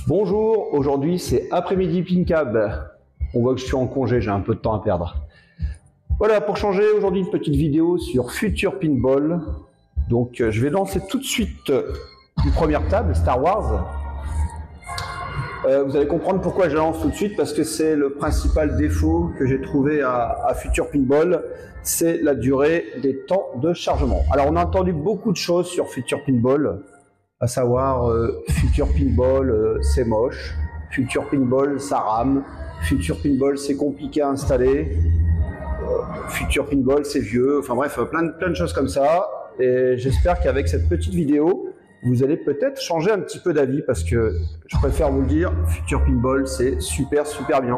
Bonjour, aujourd'hui c'est après-midi Pincab. On voit que je suis en congé, j'ai un peu de temps à perdre. Voilà, pour changer, aujourd'hui une petite vidéo sur Future Pinball. Donc je vais lancer tout de suite une première table, Star Wars. Vous allez comprendre pourquoi je la lance tout de suite, parce que c'est le principal défaut que j'ai trouvé à Future Pinball, c'est la durée des temps de chargement. Alors on a entendu beaucoup de choses sur Future Pinball, à savoir Future Pinball c'est moche, Future Pinball ça rame, Future Pinball c'est compliqué à installer, Future Pinball c'est vieux, enfin bref, plein de choses comme ça. Et j'espère qu'avec cette petite vidéo, vous allez peut-être changer un petit peu d'avis, parce que je préfère vous le dire, Future Pinball c'est super bien.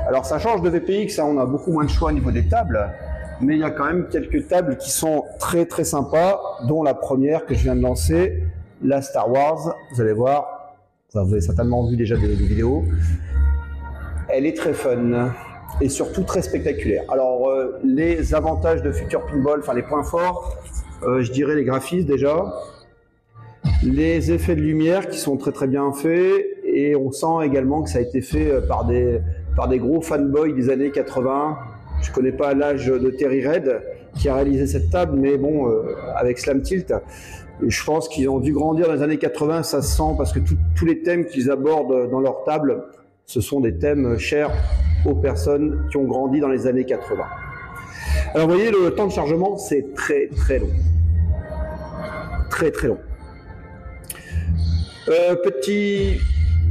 Alors ça change de VPX, hein, on a beaucoup moins de choix au niveau des tables, mais il y a quand même quelques tables qui sont très sympas, dont la première que je viens de lancer, la Star Wars. Vous allez voir, vous avez certainement vu déjà des vidéos, elle est très fun et surtout très spectaculaire. Alors les avantages de Future Pinball, enfin les points forts, je dirais les graphismes déjà, les effets de lumière qui sont très bien faits, et on sent également que ça a été fait par des gros fanboys des années 80. Je connais pas l'âge de Terry Red qui a réalisé cette table, mais bon, avec Slam Tilt, je pense qu'ils ont dû grandir dans les années 80, ça se sent, parce que tous les thèmes qu'ils abordent dans leur table, ce sont des thèmes chers aux personnes qui ont grandi dans les années 80. Alors vous voyez, le temps de chargement, c'est très long. Très long.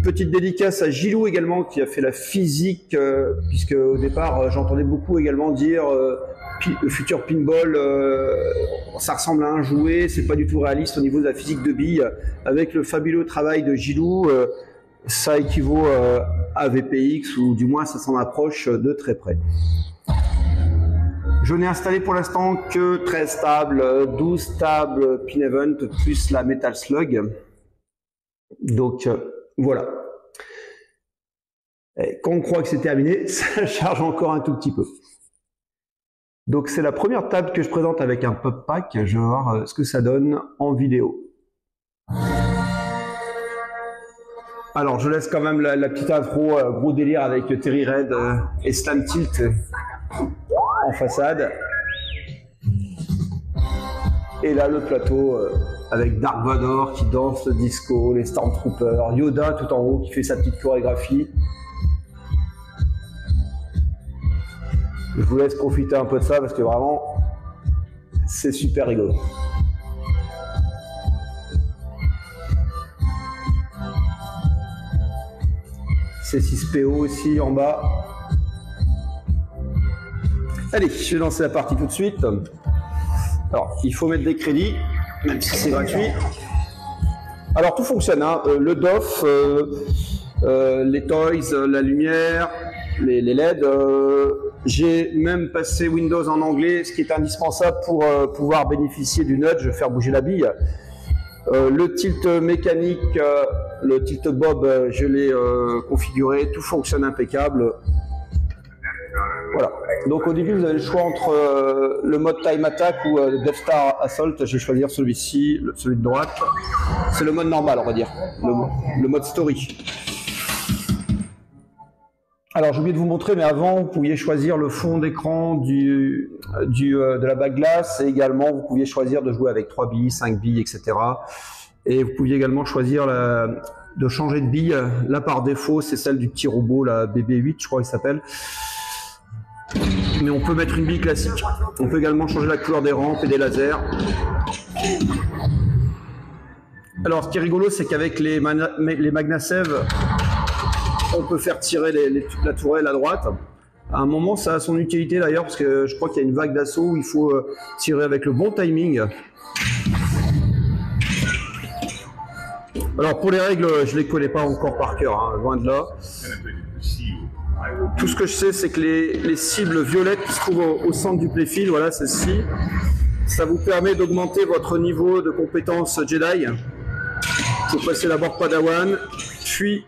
Petite dédicace à Gilou également, qui a fait la physique, puisque au départ j'entendais beaucoup également dire Future Pinball, ça ressemble à un jouet, c'est pas du tout réaliste au niveau de la physique de billes. Avec le fabuleux travail de Gilou, ça équivaut à VPX, ou du moins ça s'en approche de très près. Je n'ai installé pour l'instant que 13 tables, 12 tables Pin Event plus la Metal Slug. Donc voilà. Et quand on croit que c'est terminé, ça charge encore un tout petit peu. Donc c'est la première table que je présente avec un pop pack. Je vais voir ce que ça donne en vidéo. Alors je laisse quand même la petite intro, gros délire avec Terry Red et Slam Tilt en façade. Et là le plateau avec Dark Vador qui danse le disco, les Stormtroopers, Yoda tout en haut qui fait sa petite chorégraphie. Je vous laisse profiter un peu de ça, parce que vraiment c'est super rigolo. C6PO aussi en bas. Allez, je vais lancer la partie tout de suite. Alors, il faut mettre des crédits, même si c'est gratuit. Alors, tout fonctionne, hein. Le DOF, les toys, la lumière, les LED. J'ai même passé Windows en anglais, ce qui est indispensable pour pouvoir bénéficier du nudge, faire bouger la bille. Le tilt mécanique, le tilt bob, je l'ai configuré, tout fonctionne impeccable. Voilà. Donc au début, vous avez le choix entre le mode Time Attack ou Death Star Assault. Je vais choisir celui-ci, celui de droite. C'est le mode normal, on va dire, le mode Story. Alors j'ai oublié de vous montrer, mais avant, vous pouviez choisir le fond d'écran de la bague glace, et également vous pouviez choisir de jouer avec 3 billes, 5 billes, etc. Et vous pouviez également choisir de changer de bille. Là par défaut, c'est celle du petit robot, la BB8, je crois qu'il s'appelle. Mais on peut mettre une bille classique. On peut également changer la couleur des rampes et des lasers. Alors ce qui est rigolo, c'est qu'avec les MagnaSave, on peut faire tirer la tourelle à droite. À un moment, ça a son utilité d'ailleurs, parce que je crois qu'il y a une vague d'assaut où il faut tirer avec le bon timing. Alors pour les règles, je ne les connais pas encore par cœur, hein, loin de là. Tout ce que je sais, c'est que les cibles violettes qui se trouvent au centre du playfield, voilà, celle-ci, ça vous permet d'augmenter votre niveau de compétence Jedi. Vous passez d'abord Padawan, puis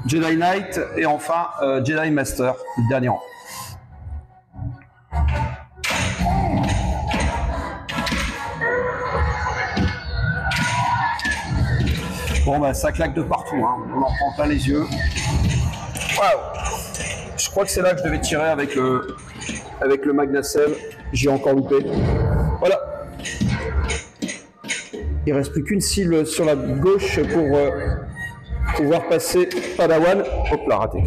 Jedi Knight, et enfin Jedi Master, le dernier rang. Bon, bah, ça claque de partout, hein. On en prend plein les yeux. Waouh! Je crois que c'est là que je devais tirer avec le MagnaSev. J'ai encore loupé. Voilà. Il ne reste plus qu'une cible sur la gauche pour pouvoir passer Padawan. Hop là, raté.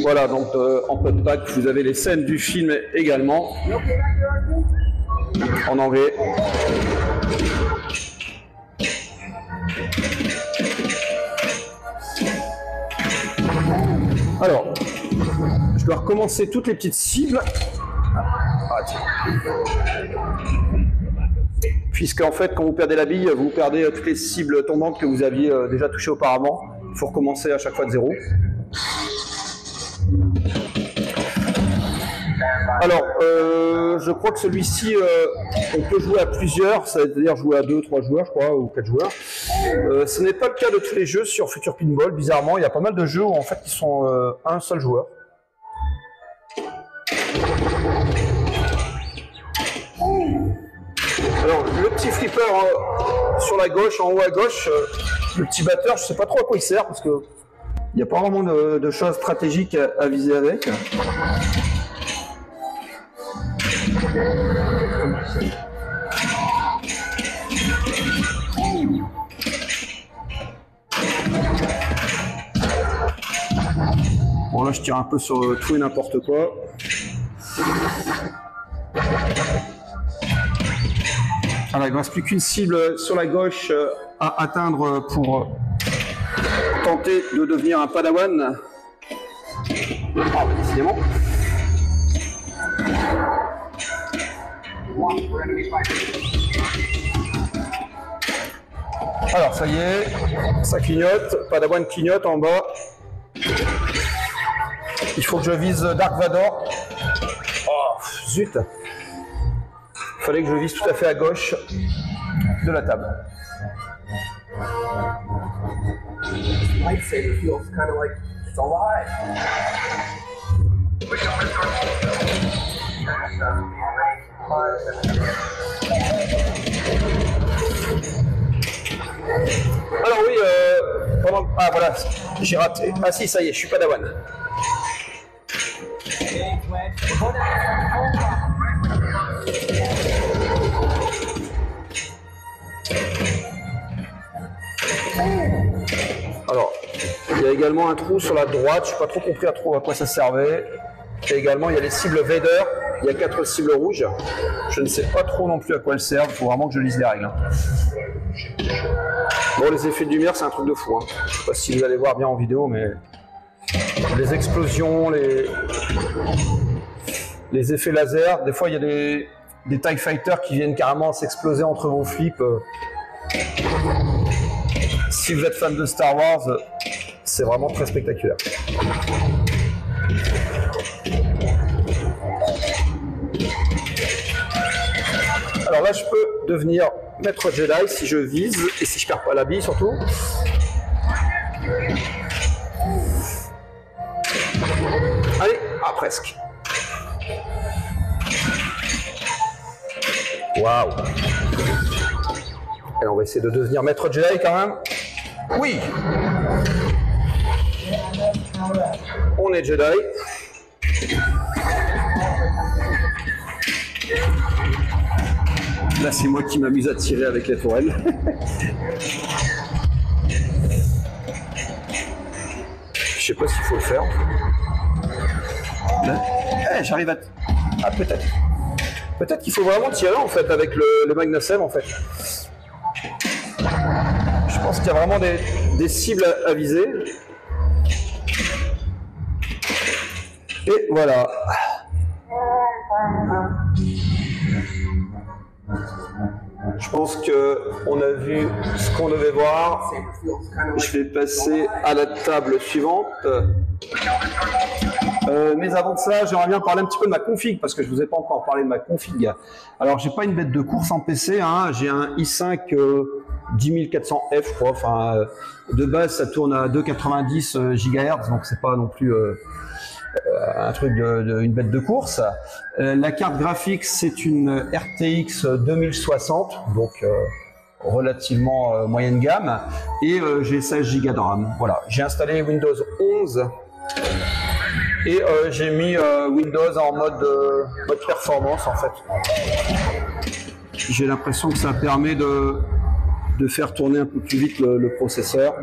Voilà, donc en putback, vous avez les scènes du film également, en anglais. Alors, je dois recommencer toutes les petites cibles. Puisque en fait, quand vous perdez la bille, vous perdez toutes les cibles tombantes que vous aviez déjà touchées auparavant. Il faut recommencer à chaque fois de zéro. Alors, je crois que celui-ci, on peut jouer à plusieurs, c'est-à-dire jouer à 2, 3 joueurs, je crois, ou 4 joueurs. Ce n'est pas le cas de tous les jeux sur Future Pinball. Bizarrement, il y a pas mal de jeux où en fait ils sont un seul joueur. Alors, le petit flipper sur la gauche, en haut à gauche, le petit batteur, je ne sais pas trop à quoi il sert parce que il n'y a pas vraiment de choses stratégiques à viser avec. Bon, là je tire un peu sur tout et n'importe quoi. Alors, il ne reste plus qu'une cible sur la gauche à atteindre pour tenter de devenir un Padawan. Oh, décidément. Alors, ça y est, ça clignote. Padawan clignote en bas. Il faut que je vise Dark Vador. Oh, zut. Il fallait que je vise tout à fait à gauche de la table. Alors oui, ah voilà, j'ai raté. Ah si, ça y est, je suis Padawan. Alors, il y a également un trou sur la droite, je n'ai pas trop compris à quoi ça servait. Et également, il y a les cibles Vader, il y a 4 cibles rouges. Je ne sais pas trop non plus à quoi elles servent, il faut vraiment que je lise les règles. Bon, les effets de lumière, c'est un truc de fou. Hein. Je ne sais pas si vous allez voir bien en vidéo, mais les explosions, les effets laser, des fois il y a des TIE Fighters qui viennent carrément s'exploser entre vos flips. Si vous êtes fan de Star Wars, c'est vraiment très spectaculaire. Alors là, je peux devenir maître Jedi si je vise et si je perds pas la bille surtout. Allez, ah presque. Waouh. Et on va essayer de devenir maître Jedi quand même. Oui. On est Jedi. Là, c'est moi qui m'amuse à tirer avec les tourelles. Je sais pas s'il faut le faire. Là, j'arrive à... Ah, peut-être. Peut-être qu'il faut vraiment tirer en fait avec le MagnaSev en fait. Je pense qu'il y a vraiment des cibles à viser. Et voilà. Je pense qu'on a vu ce qu'on devait voir. Je vais passer à la table suivante. Mais avant de ça, j'aimerais bien parler un petit peu de ma config, parce que je ne vous ai pas encore parlé de ma config. Alors, j'ai pas une bête de course en PC, hein. J'ai un i5 10400F, je crois. Enfin, de base, ça tourne à 2,90 GHz, donc c'est pas non plus un truc une bête de course. La carte graphique, c'est une RTX 2060, donc relativement moyenne gamme, et j'ai 16 Go de RAM. Voilà, j'ai installé Windows 11 et j'ai mis Windows en mode performance en fait. J'ai l'impression que ça permet de faire tourner un peu plus vite le processeur.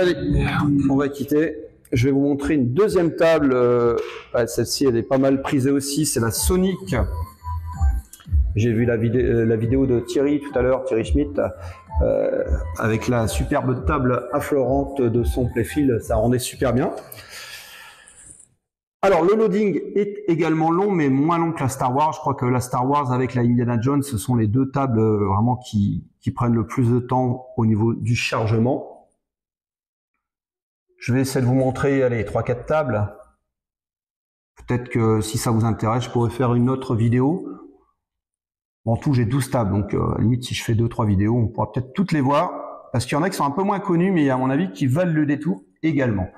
Allez, on va quitter. Je vais vous montrer une deuxième table. Celle-ci, elle est pas mal prisée aussi. C'est la Sonic. J'ai vu la vidéo de Thierry tout à l'heure, Thierry Schmitt, avec la superbe table affleurante de son Playfield. Ça rendait super bien. Alors, le loading est également long, mais moins long que la Star Wars. Je crois que la Star Wars avec la Indiana Jones, ce sont les deux tables vraiment qui prennent le plus de temps au niveau du chargement. Je vais essayer de vous montrer, allez, 3-4 tables. Peut-être que si ça vous intéresse, je pourrais faire une autre vidéo. En tout, j'ai 12 tables, donc à la limite, si je fais 2-3 vidéos, on pourra peut-être toutes les voir. Parce qu'il y en a qui sont un peu moins connus, mais à mon avis, qui valent le détour également.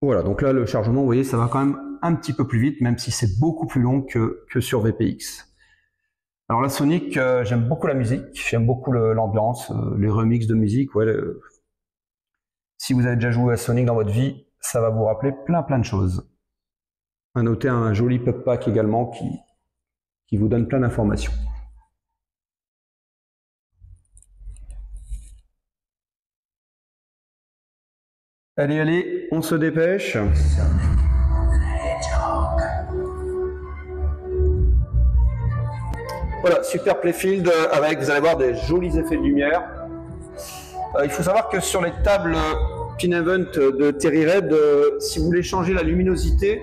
Voilà, donc là, le chargement, vous voyez, ça va quand même un petit peu plus vite, même si c'est beaucoup plus long que sur VPX. Alors la Sonic, j'aime beaucoup la musique, j'aime beaucoup l'ambiance, les remixes de musique. Ouais, si vous avez déjà joué à Sonic dans votre vie, ça va vous rappeler plein de choses. À noter un joli pop pack également qui vous donne plein d'informations. Allez, on se dépêche. Voilà, super Playfield avec, vous allez voir, des jolis effets de lumière. Il faut savoir que sur les tables Pin Event de Terry Red, si vous voulez changer la luminosité,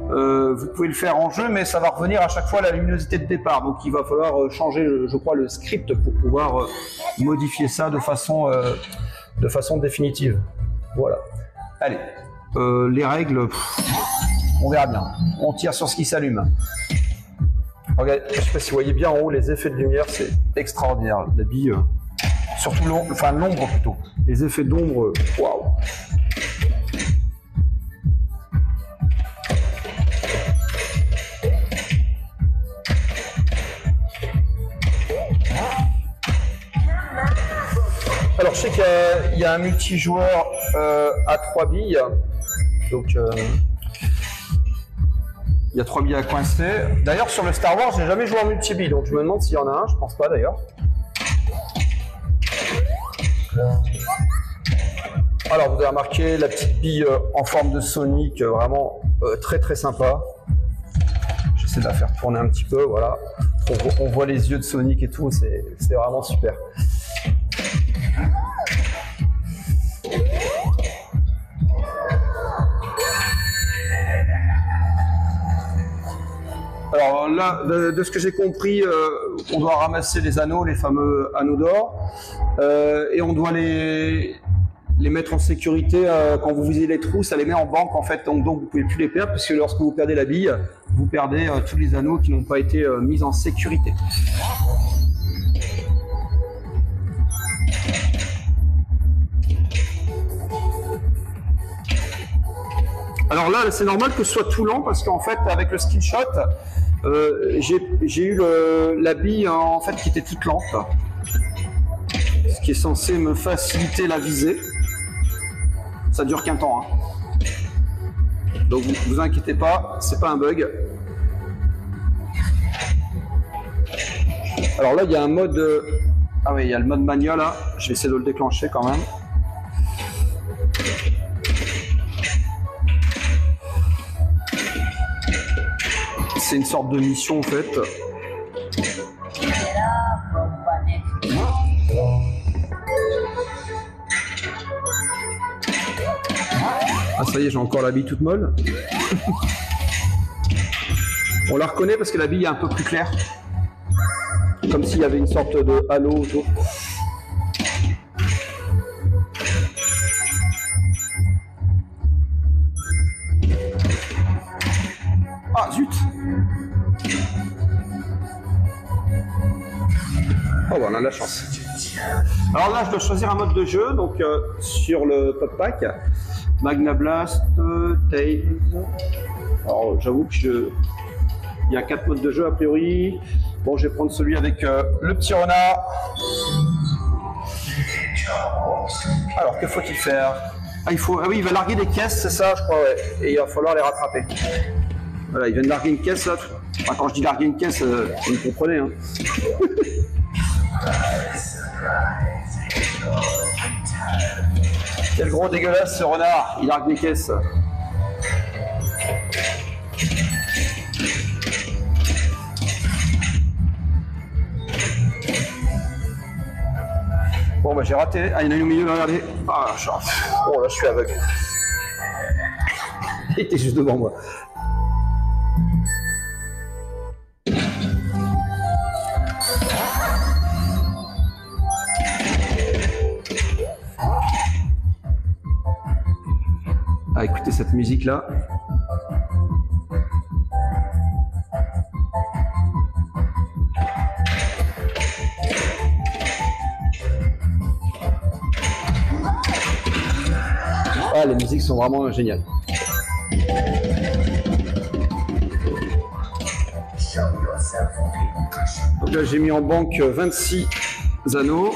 vous pouvez le faire en jeu, mais ça va revenir à chaque fois à la luminosité de départ. Donc il va falloir changer, je crois, le script pour pouvoir modifier ça de façon définitive. Voilà. Allez, les règles, on verra bien. On tire sur ce qui s'allume. Regardez, je ne sais pas si vous voyez bien en haut les effets de lumière, c'est extraordinaire. La bille, surtout l'ombre plutôt. Les effets d'ombre, waouh! Alors je sais qu'il y a un multijoueur à 3 billes, donc il y a 3 billes à coincer. D'ailleurs sur le Star Wars, j'ai jamais joué en multi-billes, donc je me demande s'il y en a un, je pense pas d'ailleurs. Alors vous avez remarqué la petite bille en forme de Sonic, vraiment très sympa. J'essaie de la faire tourner un petit peu, voilà. On voit les yeux de Sonic et tout, c'est vraiment super. Alors là, de ce que j'ai compris, on doit ramasser les anneaux, les fameux anneaux d'or, et on doit les mettre en sécurité. Quand vous visez les trous, ça les met en banque en fait, donc vous ne pouvez plus les perdre, parce que lorsque vous perdez la bille, vous perdez tous les anneaux qui n'ont pas été mis en sécurité. Alors là, c'est normal que ce soit tout lent parce qu'en fait, avec le skill shot, j'ai eu la bille en fait qui était toute lente, ce qui est censé me faciliter la visée. Ça dure qu'un temps, hein. Donc vous inquiétez pas, c'est pas un bug. Alors là, il y a un mode, ah oui, il y a le mode manuel là. Je vais essayer de le déclencher quand même. C'est une sorte de mission en fait. Ah ça y est, j'ai encore la bille toute molle. On la reconnaît parce que la bille est un peu plus claire. Comme s'il y avait une sorte de halo autour. Ah zut! Oh bah on a de la chance. Alors là je dois choisir un mode de jeu, donc sur le pop pack. Magna Blast, Tails. Alors j'avoue que il y a 4 modes de jeu a priori. Bon, je vais prendre celui avec le petit renard. Alors que faut-il faire? Ah oui, il va larguer des caisses, c'est ça, je crois, ouais. Et il va falloir les rattraper. Voilà, il vient de larguer une caisse là. Enfin, quand je dis larguer une caisse, vous me comprenez, hein. Quel gros dégueulasse ce renard, il largue des caisses. Bon bah j'ai raté, ah il y en a une au milieu, regardez. Ah, oh là je suis aveugle. Il était juste devant moi. Ah écoutez cette musique là. Ah, les musiques sont vraiment géniales. Donc là, j'ai mis en banque 26 anneaux.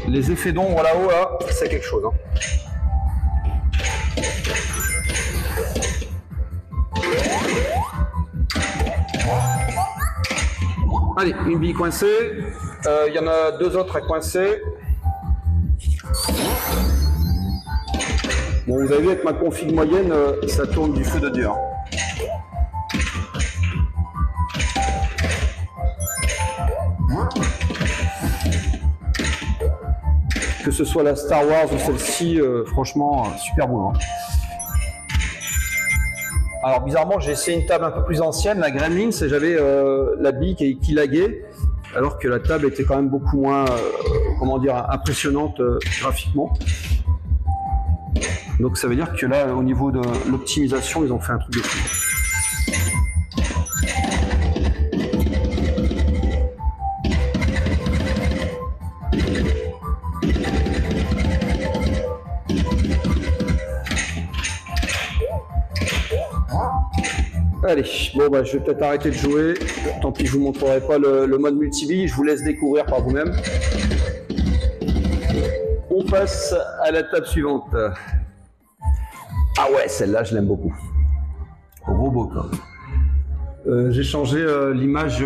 Les effets d'ombre là-haut, là, c'est quelque chose. Hein. Allez, une bille coincée. Il y en a 2 autres à coincer. Bon, vous avez vu avec ma config moyenne, ça tourne du feu de Dieu. Hein. Que ce soit la Star Wars ou celle-ci, franchement, super boulot. Hein. Alors bizarrement, j'ai essayé une table un peu plus ancienne, la Gremlins, et j'avais la bille qui laguait, alors que la table était quand même beaucoup moins, comment dire, impressionnante graphiquement. Donc ça veut dire que là, au niveau de l'optimisation, ils ont fait un truc de fou. Allez, bon bah je vais peut-être arrêter de jouer, tant pis je vous montrerai pas le mode multi-bille, je vous laisse découvrir par vous-même. On passe à la table suivante. Ah ouais, celle-là je l'aime beaucoup. Robocop. J'ai changé l'image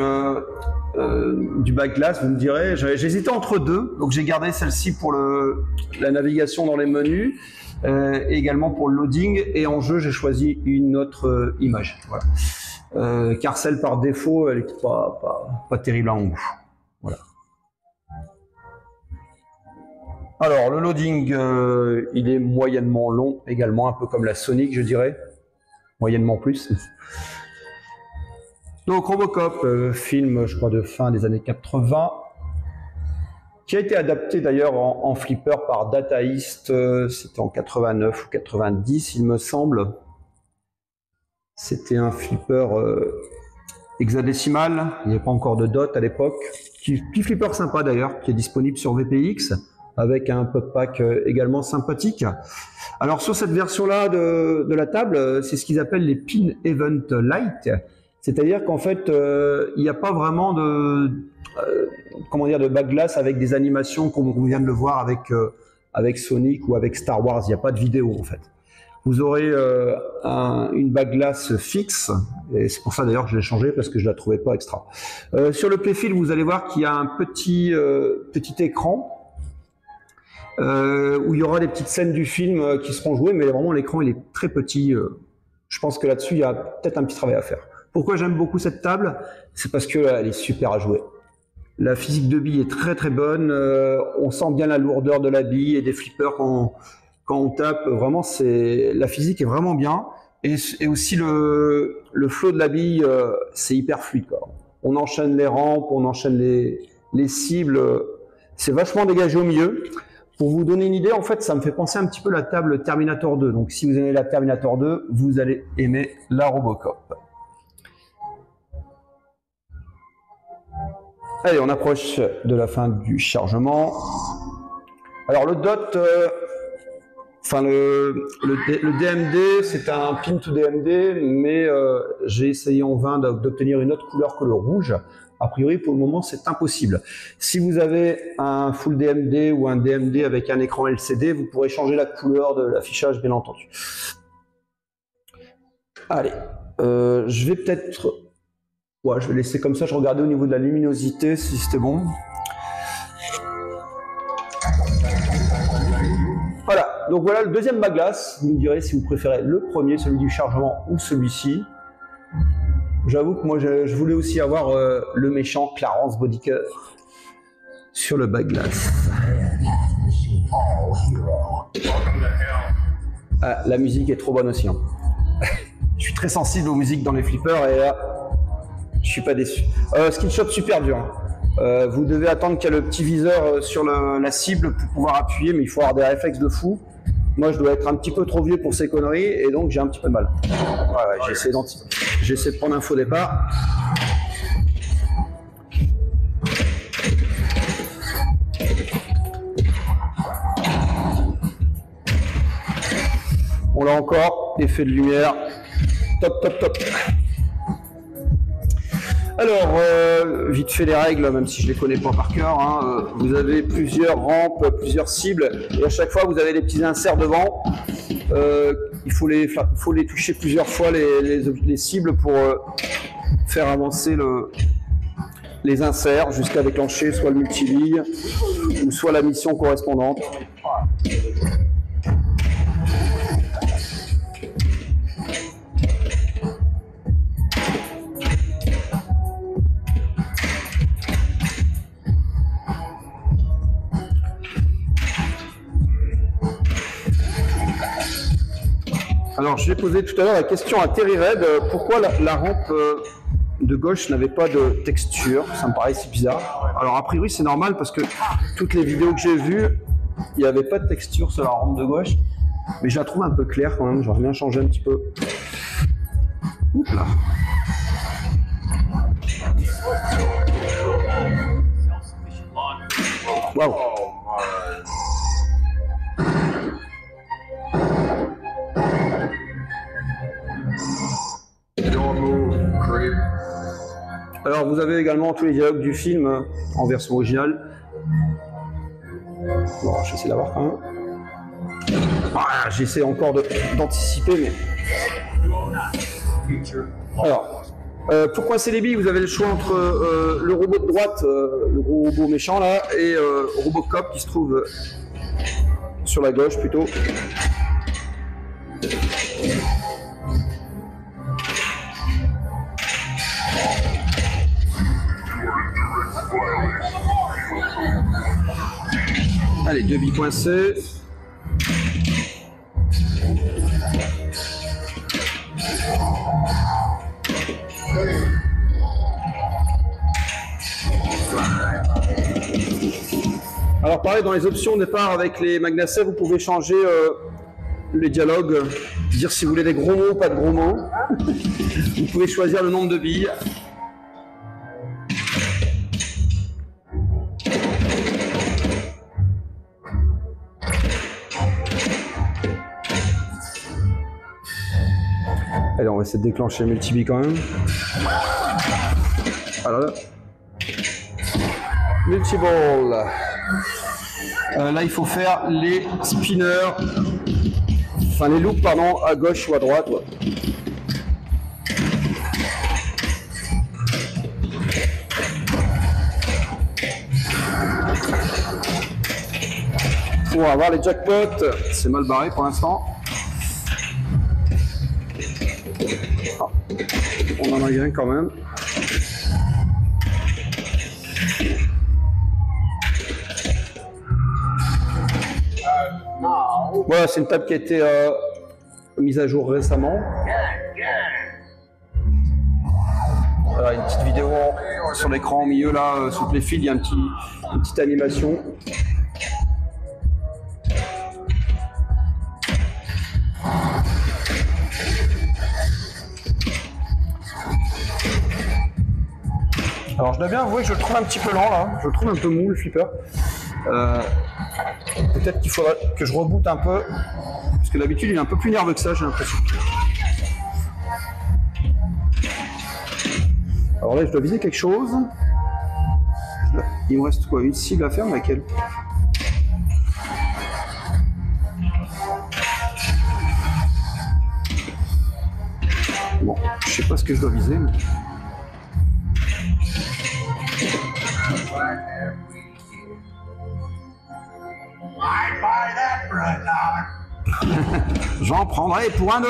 du backglass, vous me direz, j'hésitais entre 2, donc j'ai gardé celle-ci pour la navigation dans les menus. Et également pour le loading, et en jeu j'ai choisi une autre image, voilà. Car celle par défaut elle n'est pas terrible en goût. Voilà. Alors le loading il est moyennement long également, un peu comme la Sonic je dirais, moyennement plus. Donc Robocop, film je crois de fin des années 80, qui a été adapté d'ailleurs en flipper par Data East, c'était en 89 ou 90 il me semble. C'était un flipper hexadécimal, il n'y avait pas encore de dot à l'époque. Petit flipper sympa d'ailleurs, qui est disponible sur VPX, avec un pop pack également sympathique. Alors sur cette version-là de la table, c'est ce qu'ils appellent les Pin Event Light, c'est-à-dire qu'en fait, il n'y a pas vraiment comment dire, de backglass avec des animations comme on vient de le voir avec Sonic ou avec Star Wars. Il n'y a pas de vidéo en fait. Vous aurez une backglass fixe, et c'est pour ça d'ailleurs que je l'ai changé parce que je la trouvais pas extra. Sur le playfield, vous allez voir qu'il y a un petit écran où il y aura des petites scènes du film qui seront jouées, mais vraiment l'écran il est très petit. Je pense que là-dessus il y a peut-être un petit travail à faire. Pourquoi j'aime beaucoup cette table? C'est parce qu'elle est super à jouer. La physique de bille est très très bonne, on sent bien la lourdeur de la bille et des flippers quand on tape, vraiment la physique est vraiment bien, et aussi le flow de la bille, c'est hyper fluide, quoi. On enchaîne les rampes, on enchaîne les cibles, c'est vachement dégagé au milieu. Pour vous donner une idée, en fait ça me fait penser un petit peu à la table Terminator 2, donc si vous aimez la Terminator 2, vous allez aimer la Robocop. Allez, on approche de la fin du chargement. Alors le DOT, enfin le DMD, c'est un pin to DMD, mais j'ai essayé en vain d'obtenir une autre couleur que le rouge. A priori, pour le moment, c'est impossible. Si vous avez un full DMD ou un DMD avec un écran LCD, vous pourrez changer la couleur de l'affichage, bien entendu. Allez, je vais peut-être... Ouais, je vais laisser comme ça, je regardais au niveau de la luminosité, si c'était bon. Voilà, donc voilà le deuxième bas glace. Vous me direz si vous préférez le premier, celui du chargement, ou celui-ci. J'avoue que moi, je voulais aussi avoir le méchant Clarence Bodiker sur le bas glace. Ah, la musique est trop bonne aussi. Hein. Je suis très sensible aux musiques dans les flippers et je suis pas déçu. Skin shot super dur. Hein. Vous devez attendre qu'il y ait le petit viseur sur la cible pour pouvoir appuyer, mais il faut avoir des réflexes de fou. Moi, je dois être un petit peu trop vieux pour ces conneries et donc j'ai un petit peu de mal. Ouais, j'ai essayé de prendre un faux départ. On l'a encore, effet de lumière. Top, top, top. Alors, vite fait les règles, même si je ne les connais pas par cœur, hein, vous avez plusieurs rampes, plusieurs cibles, et à chaque fois vous avez des petits inserts devant. Il faut les toucher plusieurs fois, les cibles, pour faire avancer les inserts jusqu'à déclencher soit le multiligne, ou soit la mission correspondante. Alors, je vais poser tout à l'heure la question à Terry Red, pourquoi la rampe de gauche n'avait pas de texture? Ça me paraît si bizarre. Alors, a priori, c'est normal parce que toutes les vidéos que j'ai vues, il n'y avait pas de texture sur la rampe de gauche. Mais je la trouve un peu claire quand même, j'aurais bien changé un petit peu. Oups là. Waouh. Alors vous avez également tous les dialogues du film en version originale. Bon, je vais essayer d'avoir quand même. Ah, j'essaie encore d'anticiper, mais... Alors, pour coincer les billes, vous avez le choix entre le robot de droite, le gros robot méchant là, et Robocop qui se trouve sur la gauche plutôt. Allez, deux billes coincées. Alors pareil, dans les options au départ avec les magnacets, vous pouvez changer les dialogues, dire si vous voulez des gros mots ou pas de gros mots. Vous pouvez choisir le nombre de billes. Allez, on va essayer de déclencher le multi-bille quand même. Voilà. Multi-ball. Là, il faut faire les spinners, enfin les loops, pardon, à gauche ou à droite. Ouais. Pour avoir les jackpots, c'est mal barré pour l'instant. Ah, on en a eu un quand même. Voilà, c'est une table qui a été mise à jour récemment. Voilà, une petite vidéo sur l'écran au milieu là, sous les fils, il y a une petite animation. Alors je dois bien avouer que je le trouve un petit peu lent là, je le trouve un peu mou le flipper. Peut-être qu'il faudrait que je reboote un peu, parce que d'habitude il est un peu plus nerveux que ça, j'ai l'impression. Alors là je dois viser quelque chose. Il me reste quoi? Une cible à faire, laquelle? Bon, je sais pas ce que je dois viser. Mais... J'en prendrai pour $1.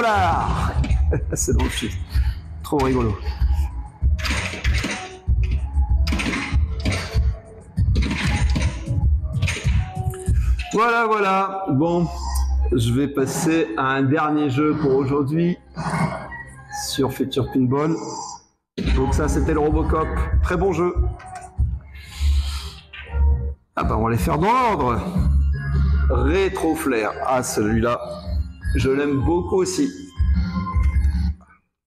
C'est dans le shit. Trop rigolo. Voilà, voilà. Bon, je vais passer à un dernier jeu pour aujourd'hui sur Future Pinball. Donc ça, c'était le Robocop. Très bon jeu. Ah bah, on va les faire dans l'ordre. Rétro Flair. Ah, celui-là, je l'aime beaucoup aussi.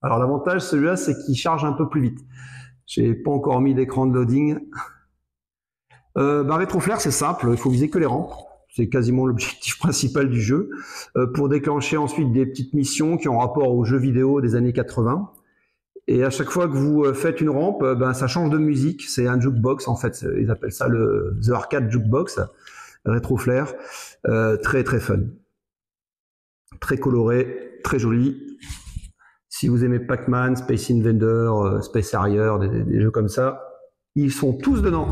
Alors l'avantage, celui-là, c'est qu'il charge un peu plus vite. J'ai pas encore mis d'écran de loading. Rétro Flair, c'est simple. Il faut viser que les rampes. C'est quasiment l'objectif principal du jeu. Pour déclencher ensuite des petites missions qui ont rapport aux jeux vidéo des années 80. Et à chaque fois que vous faites une rampe, ça change de musique. C'est un jukebox en fait. Ils appellent ça le The Arcade Jukebox. Rétro Flair. Très très fun. Très coloré, très joli. Si vous aimez Pac-Man, Space Invader, Space Harrier, des jeux comme ça, ils sont tous dedans.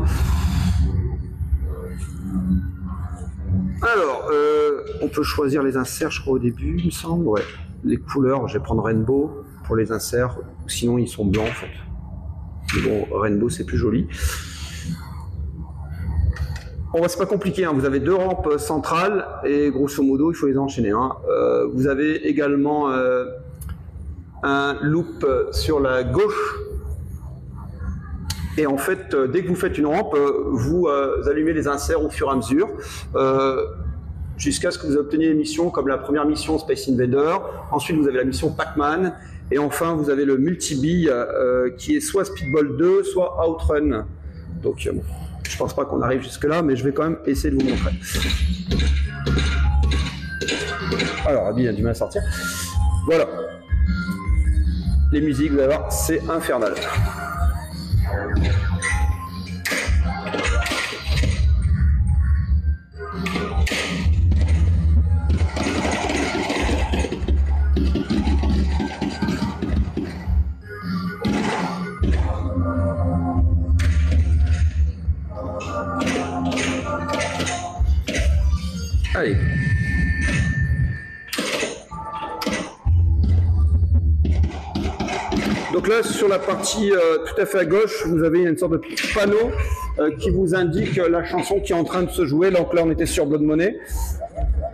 Alors, on peut choisir les inserts, je crois, au début, il me semble. Ouais. Les couleurs, je vais prendre Rainbow pour les inserts. Sinon, ils sont blancs, en fait. Mais bon, Rainbow, c'est plus joli. Bon, c'est pas compliqué, hein. Vous avez deux rampes centrales et grosso modo, il faut les enchaîner. Hein. Vous avez également un loop sur la gauche. Et en fait, dès que vous faites une rampe, vous allumez les inserts au fur et à mesure, jusqu'à ce que vous obteniez des missions comme la première mission Space Invader, ensuite vous avez la mission Pac-Man, et enfin vous avez le multi-bille qui est soit Speedball 2, soit Outrun. Donc bon, je pense pas qu'on arrive jusque là, mais je vais quand même essayer de vous montrer. Alors, Abby a du mal à sortir. Voilà. Les musiques, vous allez voir, c'est infernal. Allez. Donc là, sur la partie tout à fait à gauche, vous avez une sorte de panneau qui vous indique la chanson qui est en train de se jouer. Donc là, on était sur Blood Money.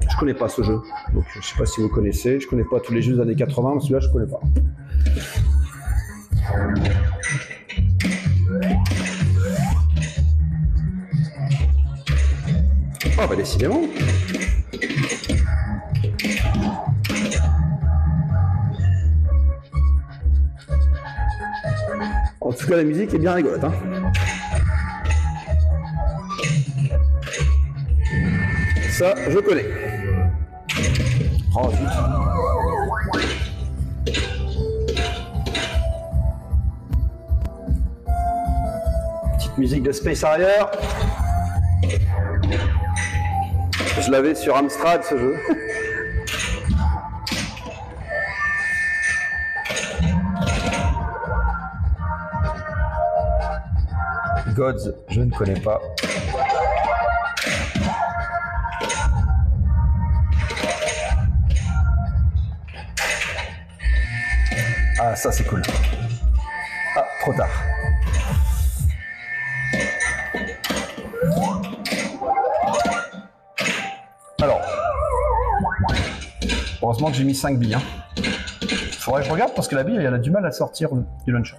Je connais pas ce jeu, donc je sais pas si vous connaissez. Je connais pas tous les jeux des années 80, mais celui-là, je connais pas. Ah bah décidément. En tout cas, la musique est bien rigolote. Hein. Ça, je connais. Oh, zut. Petite musique de Space Harrier. Je l'avais sur Amstrad, ce jeu. Gods, je ne connais pas. Ah, ça c'est cool. Ah, trop tard. Alors, heureusement que j'ai mis 5 billes. Hein. Faudrait que je regarde parce que la bille, elle a du mal à sortir du launcher.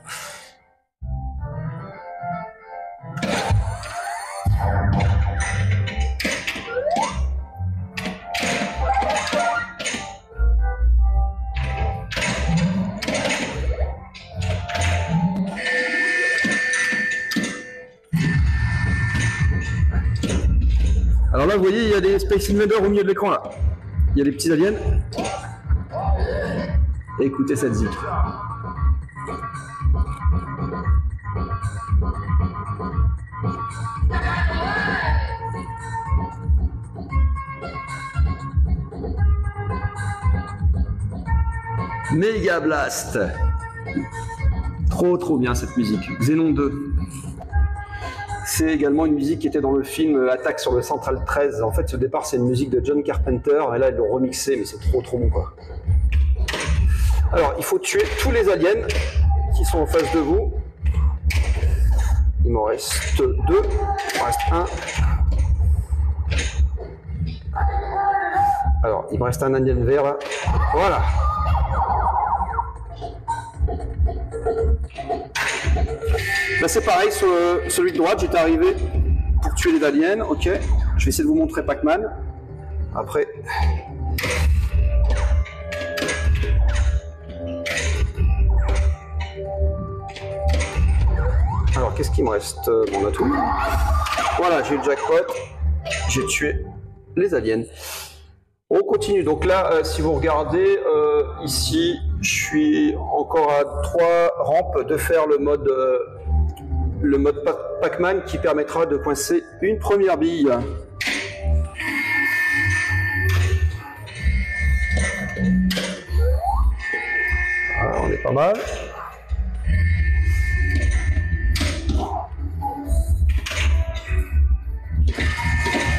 Alors là, vous voyez, il y a des Space Invaders au milieu de l'écran là. Il y a des petits aliens. Écoutez cette zik. Mega Blast. Trop bien cette musique. Xenon 2. C'est également une musique qui était dans le film Attaque sur le Central 13. En fait, au départ, c'est une musique de John Carpenter, et là, ils l'ont remixé, mais c'est trop bon, quoi. Alors, il faut tuer tous les aliens qui sont en face de vous. Il m'en reste 2. Il m'en reste 1. Alors, il me reste un alien vert, là. Voilà. Là c'est pareil, sur celui de droite, j'étais arrivé pour tuer les aliens, ok. Je vais essayer de vous montrer Pac-Man. Après. Alors qu'est-ce qu'il me reste? Bon, on a tout. Voilà, j'ai eu le jackpot. J'ai tué les aliens. On continue. Donc là, si vous regardez ici, je suis encore à 3 rampes de faire le mode Pac-Man qui permettra de coincer une première bille. Alors, on est pas mal.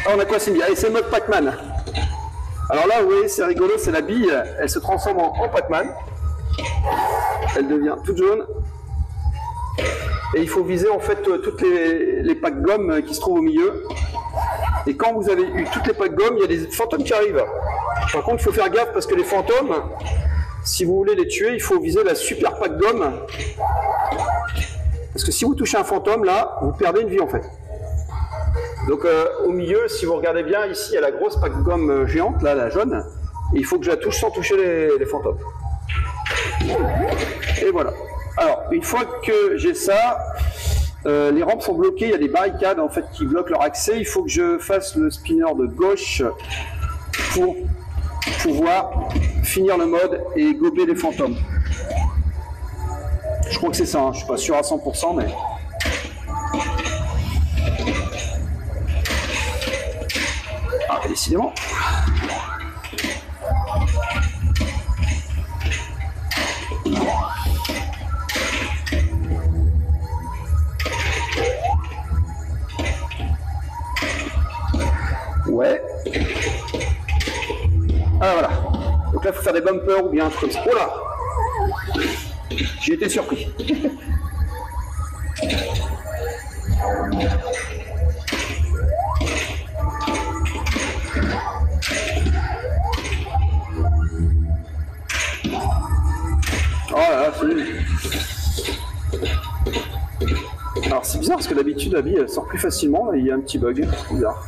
Ah, on a coincé une bille. Allez, c'est le mode Pac-Man. Alors là, vous voyez, c'est rigolo, c'est la bille, elle se transforme en Pac-Man. Elle devient toute jaune. Et il faut viser en fait toutes les packs gommes qui se trouvent au milieu. Et quand vous avez eu toutes les packs gommes, il y a des fantômes qui arrivent. Par contre, il faut faire gaffe parce que les fantômes, si vous voulez les tuer, il faut viser la super pack gomme. Parce que si vous touchez un fantôme, là, vous perdez une vie en fait. Donc au milieu, si vous regardez bien, ici, il y a la grosse pack gomme géante, là, la jaune. Et il faut que je la touche sans toucher les fantômes. Et voilà. Alors, une fois que j'ai ça, les rampes sont bloquées, il y a des barricades en fait qui bloquent leur accès. Il faut que je fasse le spinner de gauche pour pouvoir finir le mode et gober les fantômes. Je crois que c'est ça, hein. Je suis pas sûr à 100%, mais... Ah, décidément. Ouais. Ah voilà. Donc là, il faut faire des bumpers ou bien un truc comme ça. Oh là! J'ai été surpris. Oh là là, c'est... Alors c'est bizarre parce que d'habitude la bille elle sort plus facilement, et il y a un petit bug, c'est bizarre.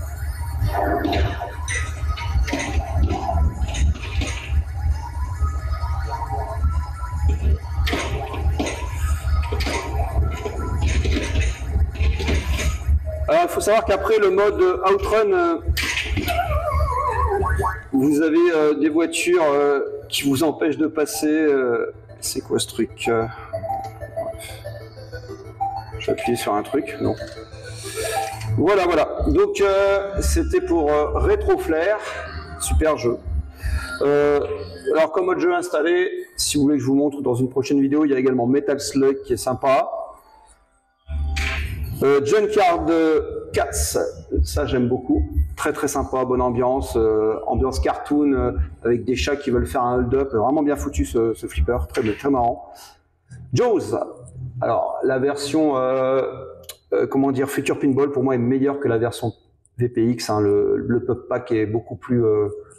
Alors il faut savoir qu'après le mode Outrun, vous avez des voitures qui vous empêchent de passer. C'est quoi ce truc? J'ai appuyé sur un truc, non. Voilà, voilà. Donc c'était pour Rétroflair, super jeu. Alors comme mode jeu installé, si vous voulez que je vous montre dans une prochaine vidéo, il y a également Metal Slug qui est sympa. Junkyard Cats, ça j'aime beaucoup, très très sympa, bonne ambiance, ambiance cartoon avec des chats qui veulent faire un hold-up, vraiment bien foutu ce flipper, très marrant. Jaws, alors la version comment dire, Future Pinball pour moi est meilleure que la version VPX, hein. Le Pop Pack est beaucoup plus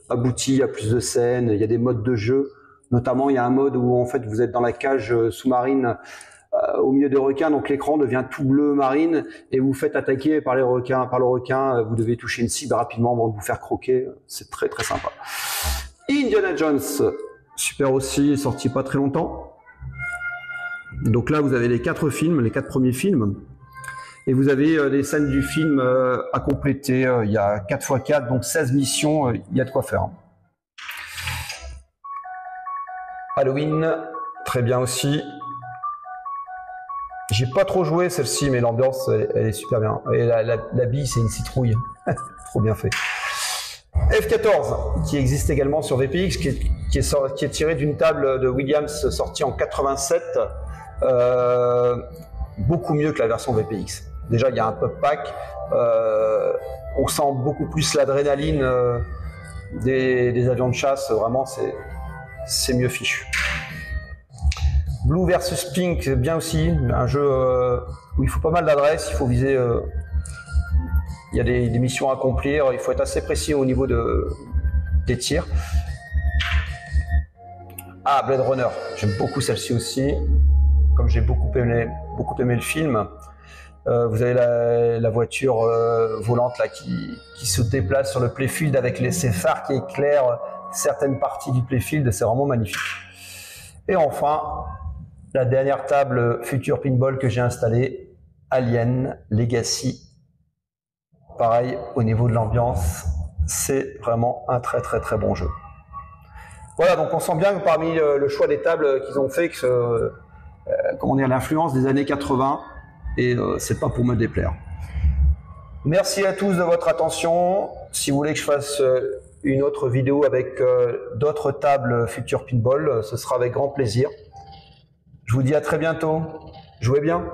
abouti, il y a plus de scènes, il y a des modes de jeu, notamment il y a un mode où en fait vous êtes dans la cage sous-marine au milieu des requins, donc l'écran devient tout bleu marine et vous faites attaquer par le requin, vous devez toucher une cible rapidement avant de vous faire croquer, c'est très très sympa. Indiana Jones, super aussi, sorti pas très longtemps. Donc là vous avez les 4 films, les 4 premiers films. Et vous avez les scènes du film à compléter. Il y a 4x4, donc 16 missions. Il y a de quoi faire. Halloween, très bien aussi. J'ai pas trop joué celle-ci, mais l'ambiance, elle est super bien. Et la bille, c'est une citrouille. Trop bien fait. F14, qui existe également sur VPX, qui est tiré d'une table de Williams sortie en 87. Beaucoup mieux que la version VPX. Déjà, il y a un pop pack. On sent beaucoup plus l'adrénaline des avions de chasse. Vraiment, c'est mieux fichu. Blue versus Pink, bien aussi. Un jeu où il faut pas mal d'adresse. Il faut viser... il y a des missions à accomplir. Il faut être assez précis au niveau des tirs. Ah, Blade Runner. J'aime beaucoup celle-ci aussi. Comme j'ai beaucoup aimé le film. Vous avez la voiture volante là, qui se déplace sur le playfield avec ses phares qui éclairent certaines parties du playfield. C'est vraiment magnifique. Et enfin, la dernière table Future Pinball que j'ai installée, Alien Legacy. Pareil, au niveau de l'ambiance, c'est vraiment un très très très bon jeu. Voilà, donc on sent bien que parmi le choix des tables qu'ils ont fait, que comment dire, l'influence des années 80, et c'est pas pour me déplaire. Merci à tous de votre attention. Si vous voulez que je fasse une autre vidéo avec d'autres tables Future Pinball, ce sera avec grand plaisir. Je vous dis à très bientôt. Jouez bien.